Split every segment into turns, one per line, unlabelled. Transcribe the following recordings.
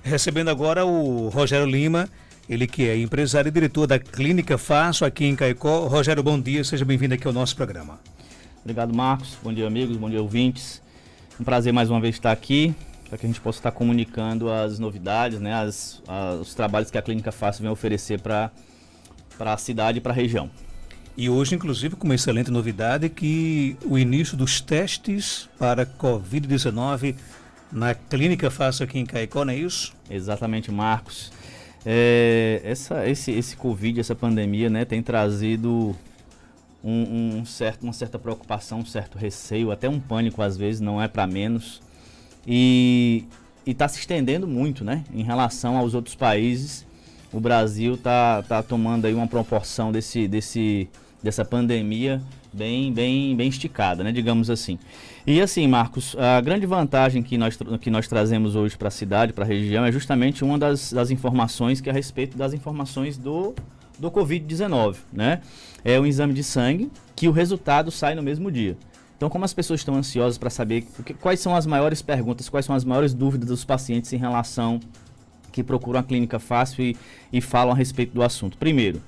Recebendo agora o Rogério Lima, ele que é empresário e diretor da Clínica Fácil aqui em Caicó. Rogério, bom dia, seja bem-vindo aqui ao nosso programa.
Obrigado, Marcos. Bom dia, amigos. Bom dia, ouvintes. Um prazer mais uma vez estar aqui, para que a gente possa estar comunicando as novidades, né, os trabalhos que a Clínica Fácil vem oferecer para a cidade e para a região.
E hoje, inclusive, com uma excelente novidade, que o início dos testes para Covid-19 na Clínica Fácil aqui em Caicó, não é isso?
Exatamente, Marcos. Esse Covid, essa pandemia, né, tem trazido uma certa preocupação, um certo receio, até um pânico às vezes, não é para menos. E está se estendendo muito, né, em relação aos outros países. O Brasil tá tomando aí uma proporção dessa pandemia bem esticada, né, digamos assim. E assim, Marcos, a grande vantagem que nós trazemos hoje para a cidade, para a região, é justamente uma das informações que é a respeito das informações do Covid-19, né? É um exame de sangue que o resultado sai no mesmo dia. Então, como as pessoas estão ansiosas para saber quais são as maiores perguntas, quais são as maiores dúvidas dos pacientes em relação que procuram a Clínica Fácil e falam a respeito do assunto. Primeiro,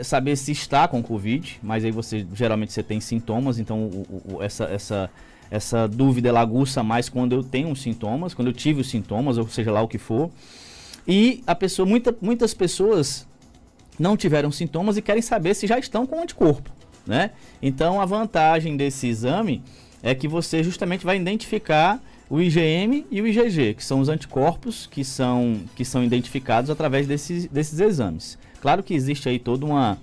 saber se está com Covid, mas aí geralmente você tem sintomas, então essa dúvida ela aguça mais quando eu tenho os sintomas, quando eu tive os sintomas, ou seja lá o que for. E muitas pessoas não tiveram sintomas e querem saber se já estão com anticorpo, né? Então a vantagem desse exame é que você justamente vai identificar o IgM e o IgG, que são os anticorpos que são identificados através desses exames. Claro que existe aí toda uma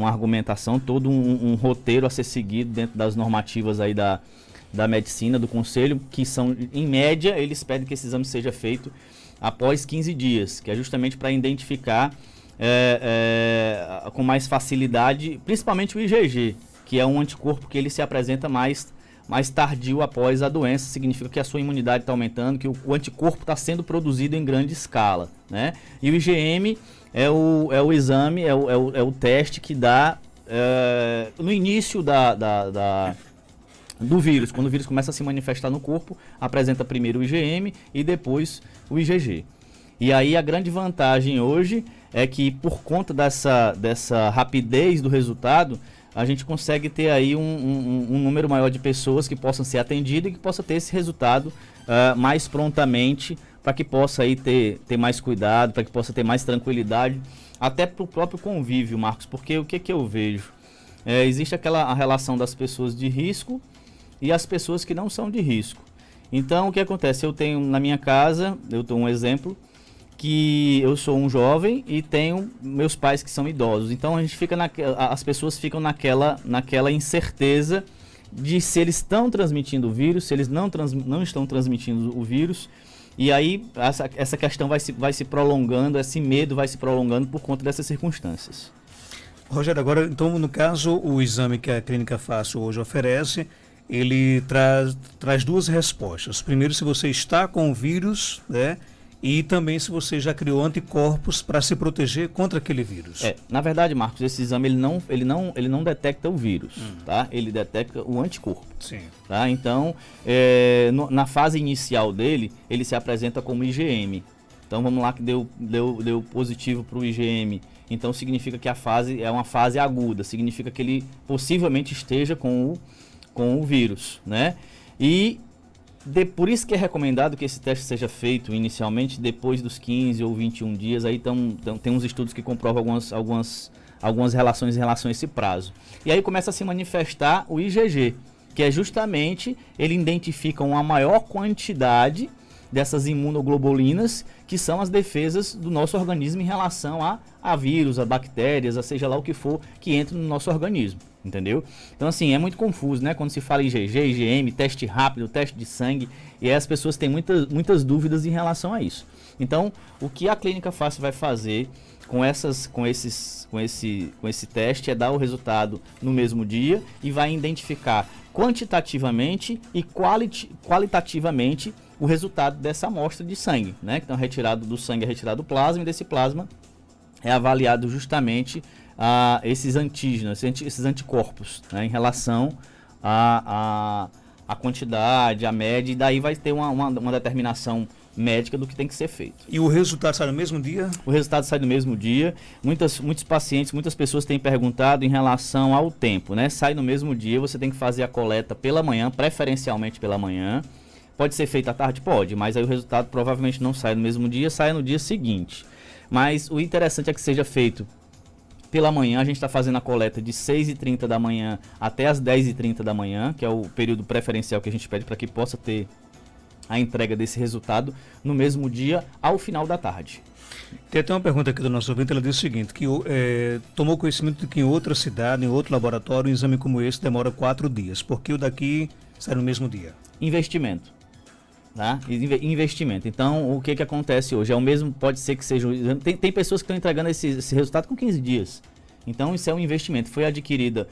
argumentação, todo um roteiro a ser seguido dentro das normativas aí da medicina, do conselho, que são, em média, eles pedem que esse exame seja feito após 15 dias, que é justamente para identificar com mais facilidade, principalmente o IgG, que é um anticorpo que ele se apresenta mais tardio após a doença, significa que a sua imunidade está aumentando, que o anticorpo está sendo produzido em grande escala, né? E o IgM é o exame, é o teste que dá no início do vírus. Quando o vírus começa a se manifestar no corpo, apresenta primeiro o IgM e depois o IgG. E aí a grande vantagem hoje é que, por conta dessa rapidez do resultado, a gente consegue ter aí um número maior de pessoas que possam ser atendidas e que possa ter esse resultado mais prontamente, para que possa aí ter mais cuidado, para que possa ter mais tranquilidade, até para o próprio convívio, Marcos, porque o que eu vejo? Existe a relação das pessoas de risco e as pessoas que não são de risco. Então, o que acontece? Eu tenho na minha casa, eu dou um exemplo, que eu sou um jovem e tenho meus pais que são idosos. Então as pessoas ficam naquela incerteza de se eles estão transmitindo o vírus, se eles não estão transmitindo o vírus. E aí essa questão vai se prolongando, esse medo vai se prolongando por conta dessas circunstâncias.
Rogério, agora, então, no caso, o exame que a Clínica Fácil hoje oferece, ele traz duas respostas. Primeiro, se você está com o vírus, né? E também se você já criou anticorpos para se proteger contra aquele vírus.
Na verdade, Marcos, esse exame ele não detecta o vírus, tá? Ele detecta o anticorpo.
Sim.
Tá? Então, na fase inicial dele, ele se apresenta como IgM. Então, vamos lá que deu positivo para o IgM. Então, significa que a fase é uma fase aguda. Significa que ele possivelmente esteja com o vírus, né? E por isso que é recomendado que esse teste seja feito inicialmente depois dos 15 ou 21 dias. Aí tem uns estudos que comprovam algumas relações em relação a esse prazo. E aí começa a se manifestar o IgG, que é justamente, ele identifica uma maior quantidade dessas imunoglobulinas, que são as defesas do nosso organismo em relação a vírus, a bactérias, a seja lá o que for que entra no nosso organismo. Entendeu? Então, assim, é muito confuso, né? Quando se fala em IgG, IgM, teste rápido, teste de sangue, e aí as pessoas têm muitas dúvidas em relação a isso. Então, o que a Clínica Fácil vai fazer com esse teste é dar o resultado no mesmo dia e vai identificar quantitativamente e qualitativamente o resultado dessa amostra de sangue, né? Então, do sangue é retirado o plasma, e desse plasma é avaliado justamente esses antígenos, esses anticorpos, né, em relação a quantidade, a média, e daí vai ter uma determinação médica do que tem que ser feito.
E o resultado sai no mesmo dia?
O resultado sai no mesmo dia. Muitos pacientes, muitas pessoas têm perguntado em relação ao tempo, né? Sai no mesmo dia, você tem que fazer a coleta pela manhã, preferencialmente pela manhã. Pode ser feito à tarde? Pode, mas aí o resultado provavelmente não sai no mesmo dia, sai no dia seguinte. Mas o interessante é que seja feito pela manhã. A gente está fazendo a coleta de 6h30 da manhã até as 10h30 da manhã, que é o período preferencial que a gente pede para que possa ter a entrega desse resultado no mesmo dia, ao final da tarde.
Tem até uma pergunta aqui do nosso ouvinte, ela diz o seguinte, que tomou conhecimento de que em outra cidade, em outro laboratório, um exame como esse demora 4 dias, porque o daqui sai no mesmo dia.
Investimento. Tá? Investimento. Então, o que acontece hoje? É o mesmo, pode ser que seja... Tem pessoas que estão entregando esse resultado com 15 dias. Então, isso é um investimento. Foi adquirido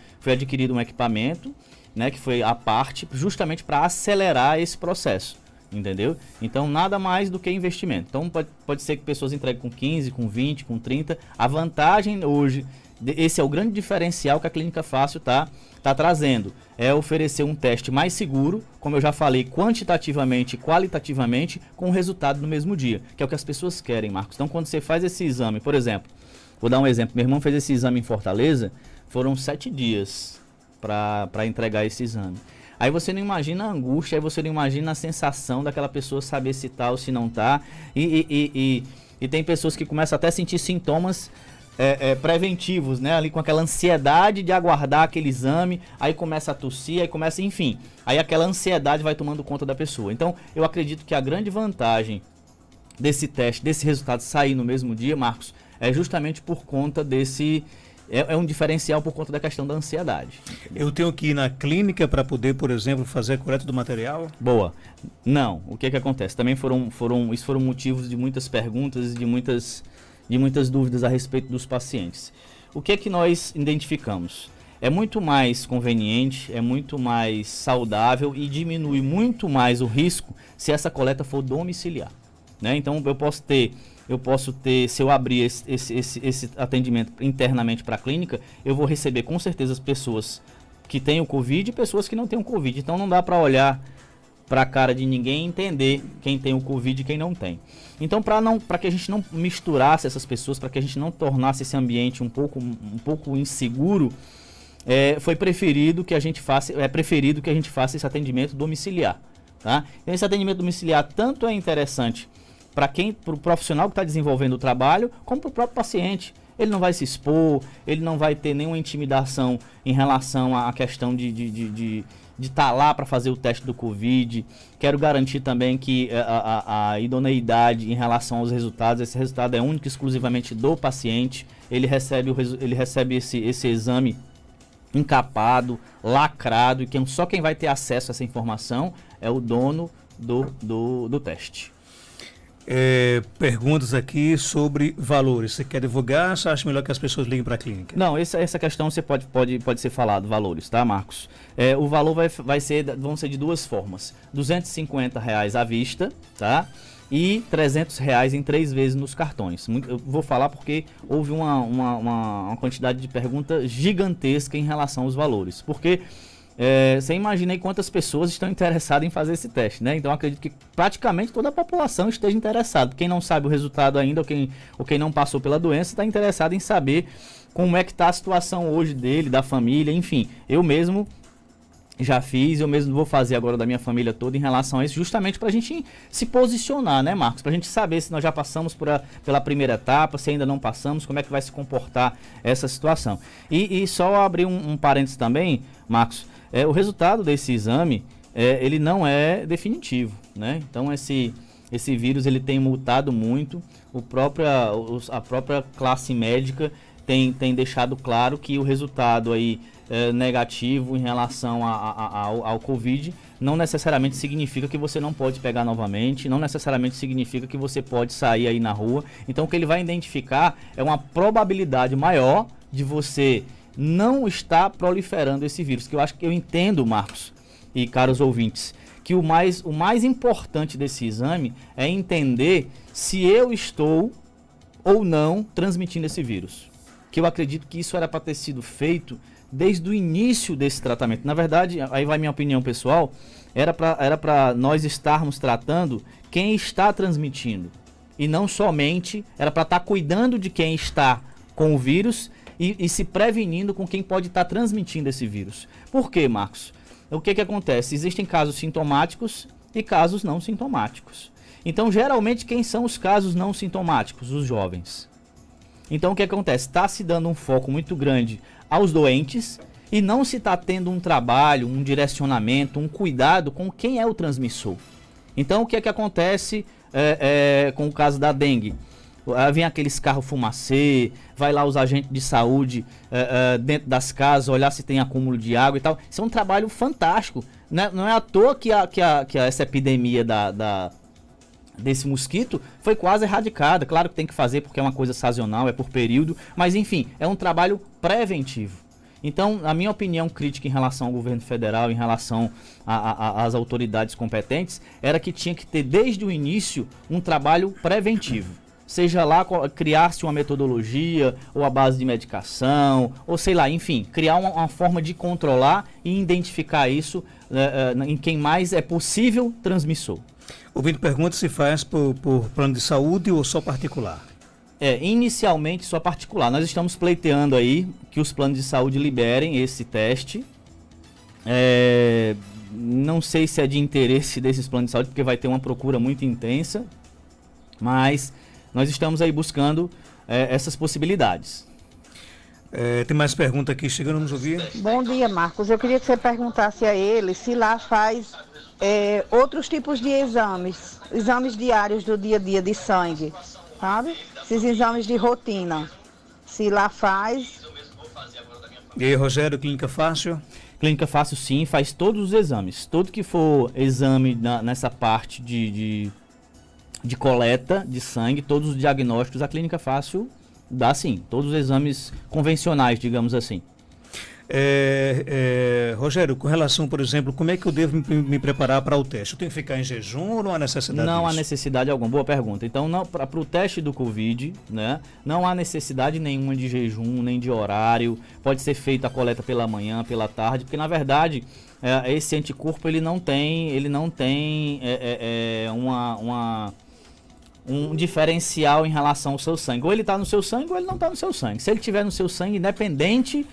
um equipamento, né, que foi a parte, justamente para acelerar esse processo. Entendeu? Então, nada mais do que investimento. Então, pode ser que pessoas entreguem com 15, com 20, com 30. A vantagem hoje, esse é o grande diferencial que a Clínica Fácil tá trazendo. É oferecer um teste mais seguro, como eu já falei, quantitativamente e qualitativamente, com o resultado no mesmo dia. Que é o que as pessoas querem, Marcos. Então, quando você faz esse exame, por exemplo, vou dar um exemplo. Meu irmão fez esse exame em Fortaleza, foram 7 dias para entregar esse exame. Aí você não imagina a angústia, aí você não imagina a sensação daquela pessoa saber se tá ou se não tá. E tem pessoas que começam até a sentir sintomas preventivos, né? Ali com aquela ansiedade de aguardar aquele exame, aí começa a tossir, aí começa, enfim. Aí aquela ansiedade vai tomando conta da pessoa. Então, eu acredito que a grande vantagem desse teste, desse resultado sair no mesmo dia, Marcos, é justamente por conta desse... É um diferencial por conta da questão da ansiedade.
Eu tenho que ir na clínica para poder, por exemplo, fazer a coleta do material?
Boa. Não. O que acontece? Também foram motivos de muitas perguntas e de muitas dúvidas a respeito dos pacientes. O que nós identificamos? É muito mais conveniente, é muito mais saudável e diminui muito mais o risco se essa coleta for domiciliar. Né? Então, eu posso ter, se eu abrir esse atendimento internamente para a clínica, eu vou receber com certeza as pessoas que têm o Covid e pessoas que não têm o Covid. Então não dá para olhar para a cara de ninguém e entender quem tem o Covid e quem não tem. Então, para que a gente não misturasse essas pessoas, para que a gente não tornasse esse ambiente um pouco inseguro, foi preferido que a gente faça esse atendimento domiciliar. Tá? Então, esse atendimento domiciliar tanto é interessante para o profissional que está desenvolvendo o trabalho, como para o próprio paciente. Ele não vai se expor, ele não vai ter nenhuma intimidação em relação à questão de estar lá para fazer o teste do Covid. Quero garantir também que a idoneidade em relação aos resultados, esse resultado é único e exclusivamente do paciente. Ele recebe esse exame encapado, lacrado, e só quem vai ter acesso a essa informação é o dono do teste.
Perguntas aqui sobre valores. Você quer divulgar ou você acha melhor que as pessoas liguem para a clínica?
Não, essa questão você pode ser falado, valores, tá, Marcos? O valor vão ser de duas formas. R$250 à vista, tá? E R$300 em 3 vezes nos cartões. Eu vou falar porque houve uma quantidade de perguntas gigantesca em relação aos valores. Porque você imagina aí quantas pessoas estão interessadas em fazer esse teste, né? Então, eu acredito que praticamente toda a população esteja interessada. Quem não sabe o resultado ainda ou quem não passou pela doença está interessado em saber como é que está a situação hoje dele, da família, enfim. Eu mesmo já fiz, eu mesmo vou fazer agora da minha família toda em relação a isso, justamente para a gente se posicionar, né, Marcos? Para a gente saber se nós já passamos pela primeira etapa, se ainda não passamos, como é que vai se comportar essa situação. E só abrir um parênteses também, Marcos, o resultado desse exame, ele não é definitivo, né? Então, esse vírus, ele tem mutado muito, a própria classe médica tem deixado claro que o resultado aí negativo em relação ao Covid não necessariamente significa que você não pode pegar novamente, não necessariamente significa que você pode sair aí na rua. Então, o que ele vai identificar é uma probabilidade maior de você não estar proliferando esse vírus, que eu entendo, Marcos e caros ouvintes, que o mais importante desse exame é entender se eu estou ou não transmitindo esse vírus. Que eu acredito que isso era para ter sido feito desde o início desse tratamento. Na verdade, aí vai minha opinião pessoal, era para nós estarmos tratando quem está transmitindo. E não somente, era para estar cuidando de quem está com o vírus e se prevenindo com quem pode estar transmitindo esse vírus. Por quê, Marcos? O que acontece? Existem casos sintomáticos e casos não sintomáticos. Então, geralmente, quem são os casos não sintomáticos? Os jovens. Então, o que acontece? Está se dando um foco muito grande aos doentes e não se está tendo um trabalho, um direcionamento, um cuidado com quem é o transmissor. Então, o que acontece com o caso da dengue? Vem aqueles carros fumacê, vai lá os agentes de saúde dentro das casas, olhar se tem acúmulo de água e tal. Isso é um trabalho fantástico. Não é à toa que essa epidemia desse mosquito foi quase erradicada. Claro que tem que fazer porque é uma coisa sazonal, é por período, mas enfim, é um trabalho preventivo. Então, a minha opinião crítica em relação ao governo federal, em relação às autoridades competentes, era que tinha que ter desde o início um trabalho preventivo. Seja lá criar-se uma metodologia, ou a base de medicação, ou sei lá, enfim, criar uma forma de controlar e identificar isso em quem mais é possível transmissor.
O Vitor pergunta se faz por plano de saúde ou só particular.
Inicialmente só particular. Nós estamos pleiteando aí que os planos de saúde liberem esse teste. Não sei se é de interesse desses planos de saúde, porque vai ter uma procura muito intensa, mas nós estamos aí buscando essas possibilidades.
Tem mais pergunta aqui chegando, vamos ouvir.
Bom dia, Marcos. Eu queria que você perguntasse a ele se lá faz outros tipos de exames diários do dia a dia de sangue, sabe? Esses exames de rotina, se lá faz.
E aí, Rogério, Clínica Fácil?
Clínica Fácil sim, faz todos os exames. Tudo que for exame nessa parte de coleta de sangue, todos os diagnósticos, a Clínica Fácil dá sim. Todos os exames convencionais, digamos assim.
Rogério, com relação, por exemplo, como é que eu devo me preparar para o teste? Eu tenho que ficar em jejum ou não há necessidade disso?
Não há necessidade alguma. Boa pergunta. Então, para o teste do Covid, né, não há necessidade nenhuma de jejum, nem de horário. Pode ser feita a coleta pela manhã, pela tarde, porque, na verdade, esse anticorpo ele não tem um diferencial em relação ao seu sangue. Ou ele está no seu sangue ou ele não está no seu sangue. Se ele estiver no seu sangue, independente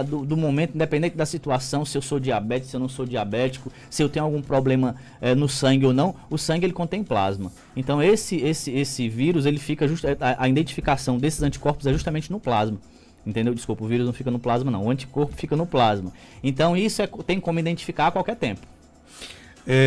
do momento, independente da situação, se eu sou diabético, se eu não sou diabético, se eu tenho algum problema no sangue ou não, o sangue ele contém plasma. Então esse vírus, ele fica a identificação desses anticorpos é justamente no plasma. Entendeu? Desculpa, o vírus não fica no plasma não, o anticorpo fica no plasma. Então isso tem como identificar a qualquer tempo.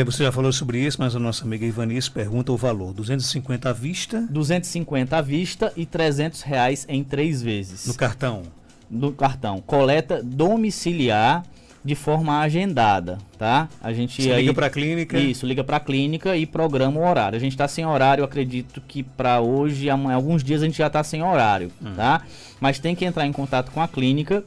Você já falou sobre isso, mas a nossa amiga Ivanice pergunta o valor. 250 à vista?
250 à vista e R$300 em 3 vezes.
No cartão?
No cartão. Coleta domiciliar de forma agendada, tá? A gente
liga para a clínica?
Isso, liga para a clínica e programa o horário. A gente está sem horário, acredito que para hoje, alguns dias a gente já está sem horário, tá? Mas tem que entrar em contato com a clínica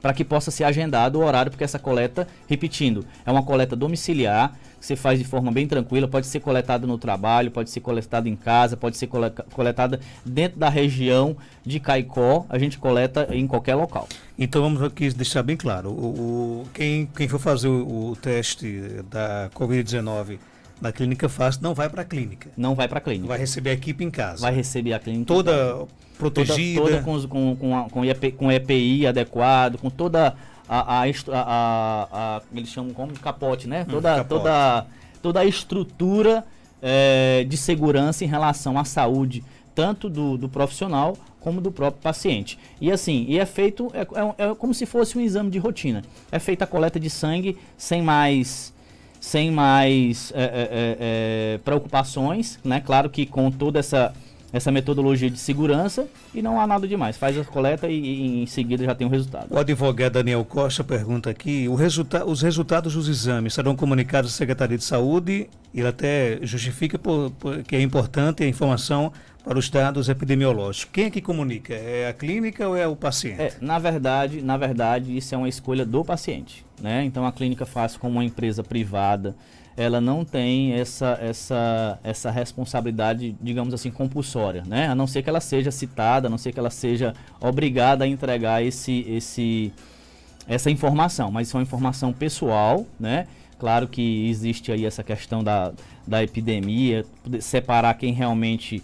para que possa ser agendado o horário, porque essa coleta, repetindo, é uma coleta domiciliar, que você faz de forma bem tranquila, pode ser coletada no trabalho, pode ser coletada em casa, pode ser coletada dentro da região de Caicó, a gente coleta em qualquer local.
Então vamos aqui deixar bem claro, quem for fazer o teste da Covid-19 na Clínica Fácil não vai para a clínica.
Não vai para a clínica.
Vai receber a equipe em casa.
Vai receber a clínica
toda protegida.
Toda com EPI adequado, com toda eles chamam como capote, né? Toda a estrutura de segurança em relação à saúde, tanto do profissional como do próprio paciente. E assim, é feito, é como se fosse um exame de rotina. É feita a coleta de sangue sem mais preocupações, né? Claro que com toda essa metodologia de segurança e não há nada demais. Faz a coleta e em seguida já tem o resultado.
O advogado Daniel Costa pergunta aqui, os resultados dos exames serão comunicados à Secretaria de Saúde? Ele até justifica que é importante a informação para os dados epidemiológicos. Quem é que comunica? É a clínica ou é o paciente?
Na verdade, isso é uma escolha do paciente, né? Então a Clínica Fácil, como uma empresa privada, ela não tem essa responsabilidade, digamos assim, compulsória, né? A não ser que ela seja citada, a não ser que ela seja obrigada a entregar esse essa informação, mas isso é uma informação pessoal, né? Claro que existe aí essa questão da epidemia, separar quem realmente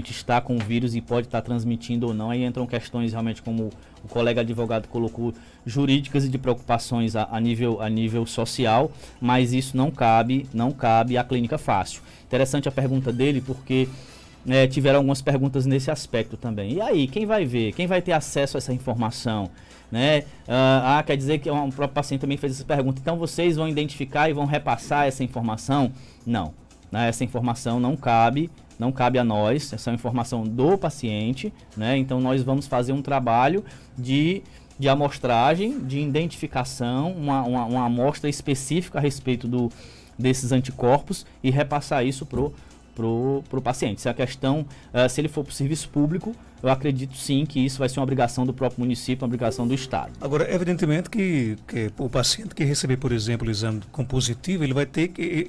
está com o vírus e pode estar transmitindo ou não. Aí entram questões realmente, como o colega advogado colocou, jurídicas e de preocupações a nível social, mas isso não cabe à Clínica Fácil. Interessante a pergunta dele, porque tiveram algumas perguntas nesse aspecto também. E aí, quem vai ver? Quem vai ter acesso a essa informação? Né? Quer dizer que um próprio paciente também fez essa pergunta. Então vocês vão identificar e vão repassar essa informação? Não, né? Essa informação não cabe a nós, essa é uma informação do paciente, né? Então nós vamos fazer um trabalho de amostragem, de identificação, uma amostra específica a respeito desses anticorpos e repassar isso pro paciente. Se a questão, se ele for para o serviço público, eu acredito sim que isso vai ser uma obrigação do próprio município, uma obrigação do Estado.
Agora, evidentemente que o paciente que receber, por exemplo, o exame com positivo, ele vai ter que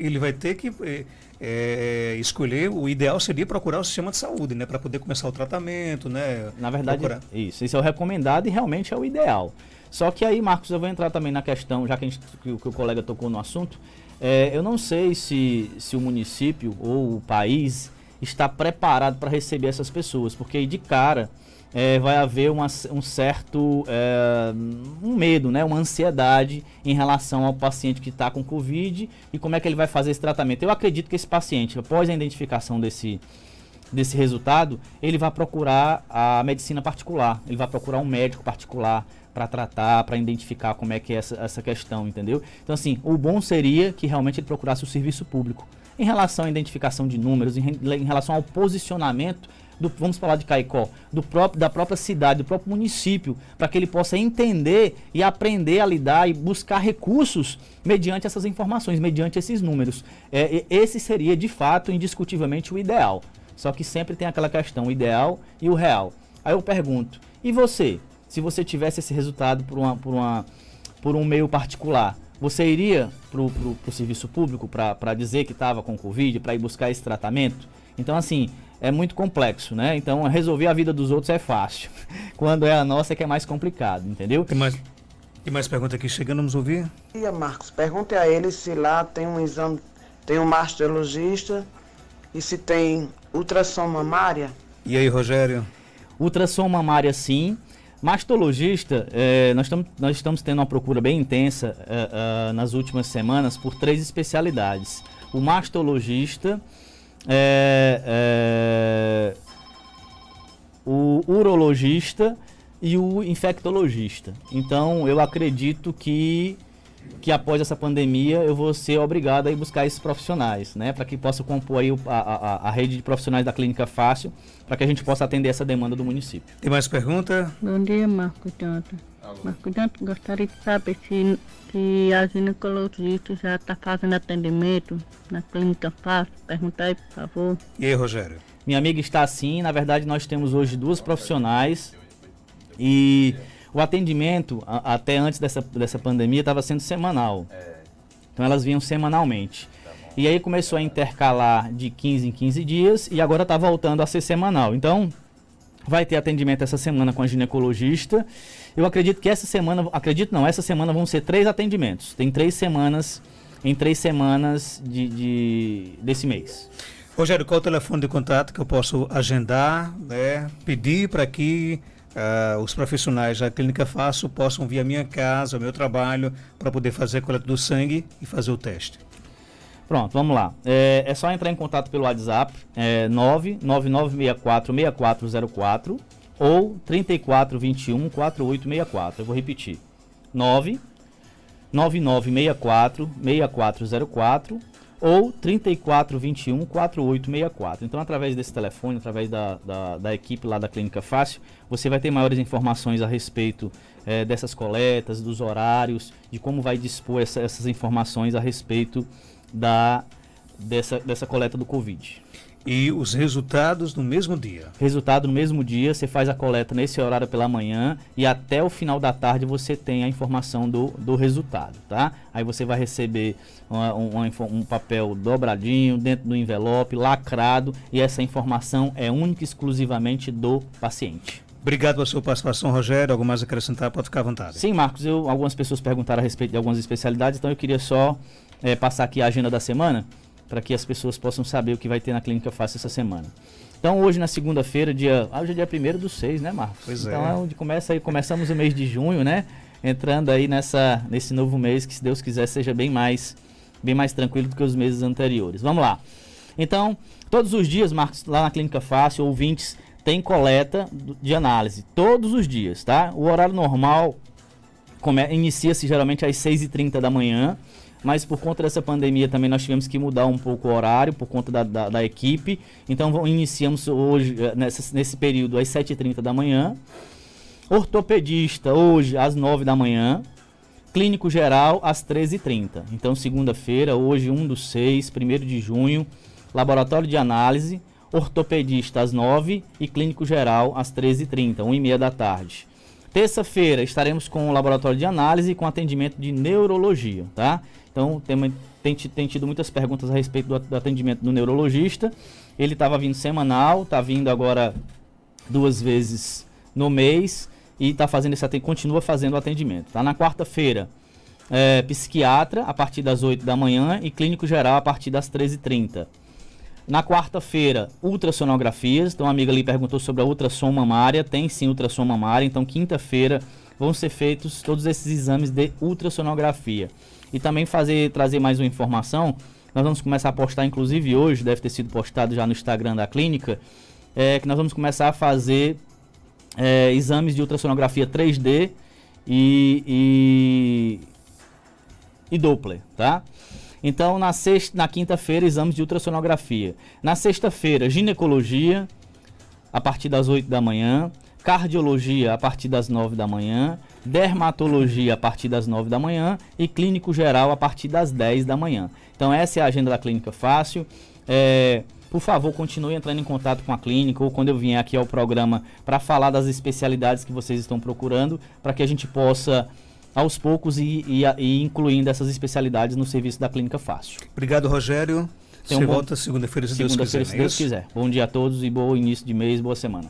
escolher, o ideal seria procurar o sistema de saúde, né, para poder começar o tratamento, né?
Na verdade, isso é o recomendado e realmente é o ideal. Só que aí, Marcos, eu vou entrar também na questão, já que o colega tocou no assunto, eu não sei se o município ou o país está preparado para receber essas pessoas, porque aí de cara vai haver um certo medo, né, uma ansiedade em relação ao paciente que está com Covid e como é que ele vai fazer esse tratamento. Eu acredito que esse paciente, após a identificação desse resultado, ele vai procurar a medicina particular, ele vai procurar um médico particular para tratar, para identificar como é que é essa questão, entendeu? Então, assim, o bom seria que realmente ele procurasse o serviço público. Em relação à identificação de números, em relação ao posicionamento, vamos falar de Caicó, da própria cidade, do próprio município, para que ele possa entender e aprender a lidar e buscar recursos mediante essas informações, mediante esses números. Esse seria, de fato, indiscutivelmente o ideal. Só que sempre tem aquela questão, o ideal e o real. Aí eu pergunto, e você? Se você tivesse esse resultado por um meio particular, você iria para o serviço público para dizer que estava com Covid, para ir buscar esse tratamento? Então, assim, é muito complexo, né? Então, resolver a vida dos outros é fácil. Quando é a nossa é que é mais complicado, entendeu?
Tem mais pergunta aqui chegando, vamos ouvir?
Marcos, pergunte a ele se lá tem um exame, tem um mastologista e se tem ultrassom mamária.
E aí, Rogério?
Ultrassom mamária, sim. Mastologista, nós estamos tendo uma procura bem intensa nas últimas semanas por 3 especialidades. O mastologista, o urologista e o infectologista. Então, eu acredito que após essa pandemia eu vou ser obrigado a ir buscar esses profissionais, né, para que possa compor aí a rede de profissionais da Clínica Fácil, para que a gente possa atender essa demanda do município.
Tem mais pergunta?
Bom dia, Marcos Dantas. Marcos Dantas, gostaria de saber se a ginecologista já está fazendo atendimento na Clínica Fácil. Pergunta aí, por favor.
E aí, Rogério?
Minha amiga, está sim. Na verdade, nós temos hoje 2 profissionais e o atendimento, até antes dessa pandemia, estava sendo semanal. Então elas vinham semanalmente. E aí começou a intercalar de 15 em 15 dias e agora está voltando a ser semanal. Então vai ter atendimento essa semana com a ginecologista. Eu acredito que essa semana vão ser 3 atendimentos. Tem 3 semanas, em 3 semanas desse mês.
Rogério, qual é o telefone de contato que eu posso agendar, né, pedir para que os profissionais da Clínica Fácil possam vir à minha casa, ao meu trabalho, para poder fazer a coleta do sangue e fazer o teste?
Pronto, vamos lá. É só entrar em contato pelo WhatsApp, 99964-6404 ou 3421-4864. Eu vou repetir, 99964-6404 ou 3421-4864. Então, através desse telefone, através da equipe lá da Clínica Fácil, você vai ter maiores informações a respeito dessas coletas, dos horários, de como vai dispor essas informações a respeito dessa coleta do Covid.
E os resultados no mesmo dia?
Resultado no mesmo dia, você faz a coleta nesse horário pela manhã e até o final da tarde você tem a informação do resultado, tá? Aí você vai receber um papel dobradinho dentro do envelope, lacrado, e essa informação é única e exclusivamente do paciente.
Obrigado pela sua participação, Rogério. Algo mais a acrescentar? Pode ficar à vontade.
Sim, Marcos, algumas pessoas perguntaram a respeito de algumas especialidades, então eu queria só passar aqui a agenda da semana, para que as pessoas possam saber o que vai ter na Clínica Fácil essa semana. Então hoje na segunda-feira, hoje é dia 1º/6, né, Marcos?
Pois
então
é.
Onde começamos o mês de junho, né? Entrando aí nesse novo mês, que se Deus quiser seja bem mais tranquilo do que os meses anteriores. Vamos lá. Então, todos os dias, Marcos, lá na Clínica Fácil, ouvintes, tem coleta de análise, todos os dias, tá? O horário normal inicia-se geralmente às 6h30 da manhã, mas por conta dessa pandemia também nós tivemos que mudar um pouco o horário, por conta da equipe. Então iniciamos hoje, nesse período, às 7h30 da manhã. Ortopedista, hoje, às 9 da manhã. Clínico geral, às 13h30. Então, segunda-feira, hoje, 1/6, 1º de junho, laboratório de análise, ortopedista às 9 e clínico geral às 13h30, 1h30 da tarde. Terça-feira estaremos com o laboratório de análise e com atendimento de neurologia, tá? Então tem tido muitas perguntas a respeito do atendimento do neurologista. Ele estava vindo semanal, está vindo agora 2 vezes no mês e continua fazendo o atendimento. Tá? Na quarta-feira, psiquiatra a partir das 8 da manhã e clínico geral a partir das 13h30. Na quarta-feira, ultrassonografias. Então, a amiga ali perguntou sobre a ultrassom mamária. Tem sim ultrassom mamária. Então, quinta-feira vão ser feitos todos esses exames de ultrassonografia. E também trazer mais uma informação. Nós vamos começar a postar, inclusive hoje, deve ter sido postado já no Instagram da clínica, que nós vamos começar a fazer exames de ultrassonografia 3D e Doppler, tá? Então, na quinta-feira, exames de ultrassonografia. Na sexta-feira, ginecologia, a partir das 8 da manhã. Cardiologia, a partir das 9 da manhã. Dermatologia, a partir das 9 da manhã. E clínico geral, a partir das 10 da manhã. Então, essa é a agenda da Clínica Fácil. Por favor, continue entrando em contato com a clínica ou quando eu vier aqui ao programa para falar das especialidades que vocês estão procurando, para que a gente possa aos poucos e incluindo essas especialidades no serviço da Clínica Fácil.
Obrigado, Rogério. Você volta segunda-feira, se Deus quiser.
Bom dia a todos e bom início de mês, boa semana.